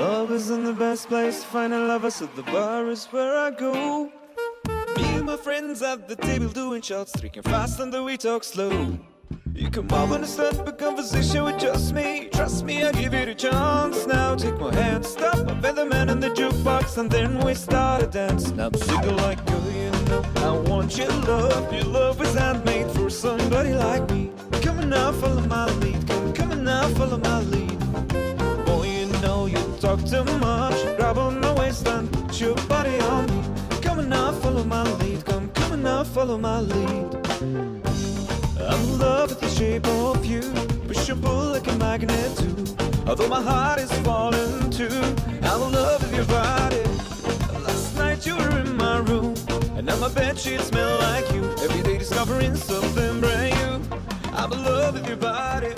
Love isn't the best place to find a lover, so the bar is where I go. Me and my friends at the table doing shots, drinking fast and then we talk slow. You come over and start a conversation with just me. Trust me, I'll give it a chance. Now take my hand, stop, I bet the man in the jukebox, and then we start a dance. Now I'm single like you know I want your love. Your love is handmade for somebody like me. Come on now, follow my lead. Come on now, follow my lead. Boy, you know you talk too much. Grab on my waist and put your body on me. Come on now, follow my lead. Come on now, follow my lead. I'm in love with the shape of you. Push and pull like a magnet too. Although my heart is falling too. I'm in love with your body. Last night you were in my room, and now my bedsheets smell like you. Every day discovering something brand new. I'm in love with your body.